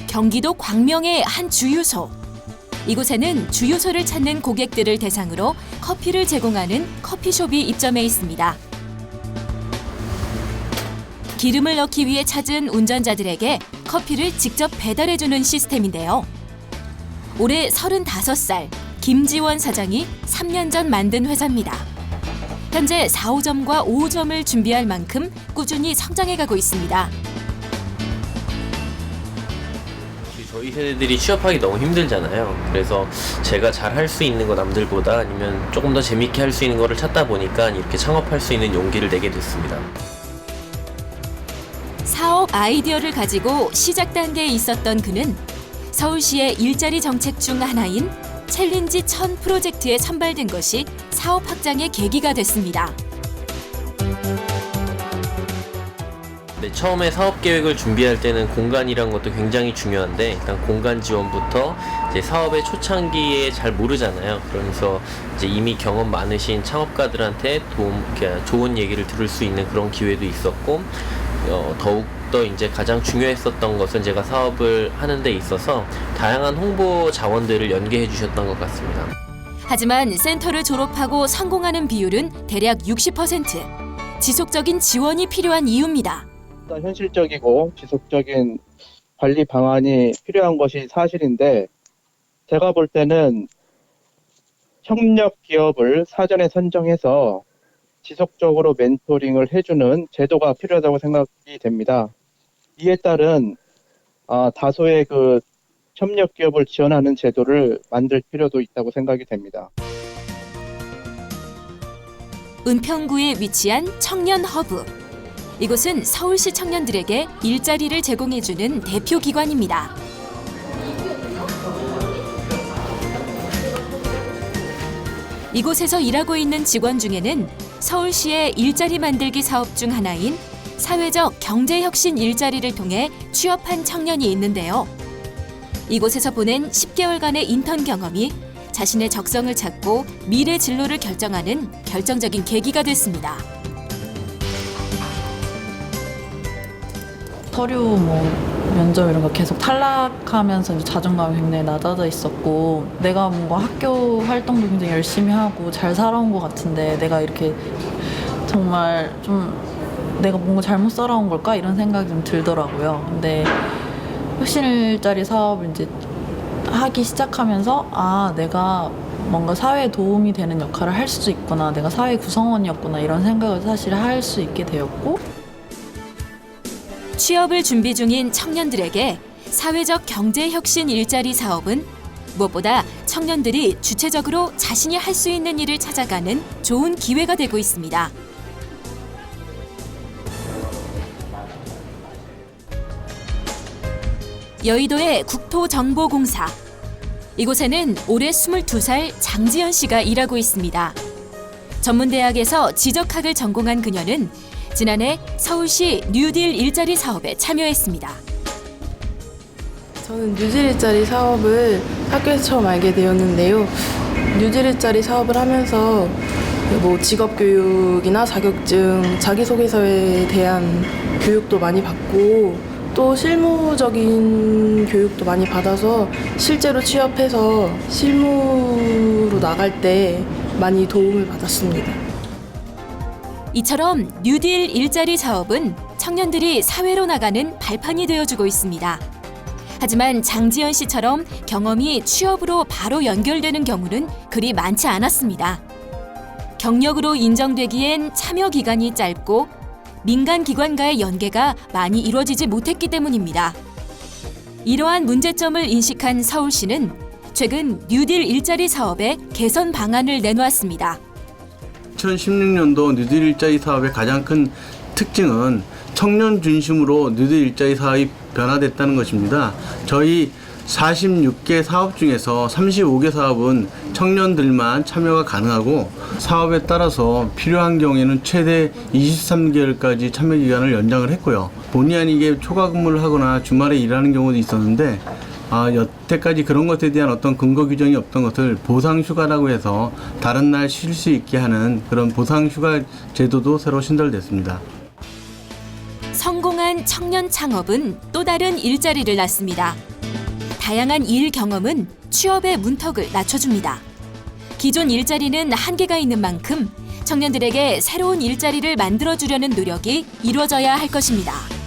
경기도 광명의 한 주유소. 이곳에는 주유소를 찾는 고객들을 대상으로 커피를 제공하는 커피숍이 입점해 있습니다. 기름을 넣기 위해 찾은 운전자들에게 커피를 직접 배달해주는 시스템인데요. 올해 35살 김지원 사장이 3년 전 만든 회사입니다. 현재 4호점과 5호점을 준비할 만큼 꾸준히 성장해가고 있습니다. 저희 세대들이 취업하기 너무 힘들잖아요. 그래서 제가 잘 할 수 있는 거 남들보다 아니면 조금 더 재밌게 할 수 있는 거를 찾다 보니까 이렇게 창업할 수 있는 용기를 내게 됐습니다. 사업 아이디어를 가지고 시작 단계에 있었던 그는 서울시의 일자리 정책 중 하나인 챌린지 1000 프로젝트에 선발된 것이 사업 확장의 계기가 됐습니다. 네, 처음에 사업 계획을 준비할 때는 공간이란 것도 굉장히 중요한데 일단 공간 지원부터 이제 사업의 초창기에 잘 모르잖아요. 그러면서 이제 이미 경험 많으신 창업가들한테 좋은 얘기를 들을 수 있는 그런 기회도 있었고 더욱더 이제 가장 중요했었던 것은 제가 사업을 하는 데 있어서 다양한 홍보 자원들을 연계해 주셨던 것 같습니다. 하지만 센터를 졸업하고 성공하는 비율은 대략 60%. 지속적인 지원이 필요한 이유입니다. 현실적이고 지속적인 관리 방안이 필요한 것이 사실인데 제가 볼 때는 협력 기업을 사전에 선정해서 지속적으로 멘토링을 해주는 제도가 필요하다고 생각이 됩니다. 이에 따른 다소의 그 협력 기업을 지원하는 제도를 만들 필요도 있다고 생각이 됩니다. 은평구에 위치한 청년 허브. 이곳은 서울시 청년들에게 일자리를 제공해주는 대표 기관입니다. 이곳에서 일하고 있는 직원 중에는 서울시의 일자리 만들기 사업 중 하나인 사회적 경제혁신 일자리를 통해 취업한 청년이 있는데요. 이곳에서 보낸 10개월간의 인턴 경험이 자신의 적성을 찾고 미래 진로를 결정하는 결정적인 계기가 됐습니다. 서류 면접 이런 거 계속 탈락하면서 자존감이 굉장히 낮아져 있었고 내가 뭔가 학교 활동도 굉장히 열심히 하고 잘 살아온 것 같은데 내가 이렇게 정말 좀 내가 뭔가 잘못 살아온 걸까 이런 생각이 좀 들더라고요. 근데 혁신일자리 사업을 이제 하기 시작하면서 내가 뭔가 사회에 도움이 되는 역할을 할 수도 있구나, 내가 사회 구성원이었구나 이런 생각을 사실 할 수 있게 되었고 취업을 준비 중인 청년들에게 사회적 경제혁신 일자리 사업은 무엇보다 청년들이 주체적으로 자신이 할 수 있는 일을 찾아가는 좋은 기회가 되고 있습니다. 여의도의 국토정보공사. 이곳에는 올해 22살 장지연 씨가 일하고 있습니다. 전문대학에서 지적학을 전공한 그녀는 지난해 서울시 뉴딜 일자리 사업에 참여했습니다. 저는 뉴딜 일자리 사업을 학교에서 처음 알게 되었는데요. 뉴딜 일자리 사업을 하면서 직업 교육이나 자격증, 자기소개서에 대한 교육도 많이 받고 또 실무적인 교육도 많이 받아서 실제로 취업해서 실무로 나갈 때 많이 도움을 받았습니다. 이처럼 뉴딜 일자리 사업은 청년들이 사회로 나가는 발판이 되어주고 있습니다. 하지만 장지연 씨처럼 경험이 취업으로 바로 연결되는 경우는 그리 많지 않았습니다. 경력으로 인정되기엔 참여 기간이 짧고 민간 기관과의 연계가 많이 이루어지지 못했기 때문입니다. 이러한 문제점을 인식한 서울시는 최근 뉴딜 일자리 사업에 개선 방안을 내놓았습니다. 2016년도 뉴딜 일자리 사업의 가장 큰 특징은 청년 중심으로 뉴딜 일자리 사업이 변화됐다는 것입니다. 저희 46개 사업 중에서 35개 사업은 청년들만 참여가 가능하고 사업에 따라서 필요한 경우에는 최대 23개월까지 참여 기간을 연장을 했고요. 본의 아니게 초과 근무를 하거나 주말에 일하는 경우도 있었는데 여태까지 그런 것에 대한 어떤 근거 규정이 없던 것을 보상휴가라고 해서 다른 날 쉴 수 있게 하는 그런 보상휴가 제도도 새로 신설됐습니다. 성공한 청년 창업은 또 다른 일자리를 낳습니다. 다양한 일 경험은 취업의 문턱을 낮춰줍니다. 기존 일자리는 한계가 있는 만큼 청년들에게 새로운 일자리를 만들어주려는 노력이 이루어져야 할 것입니다.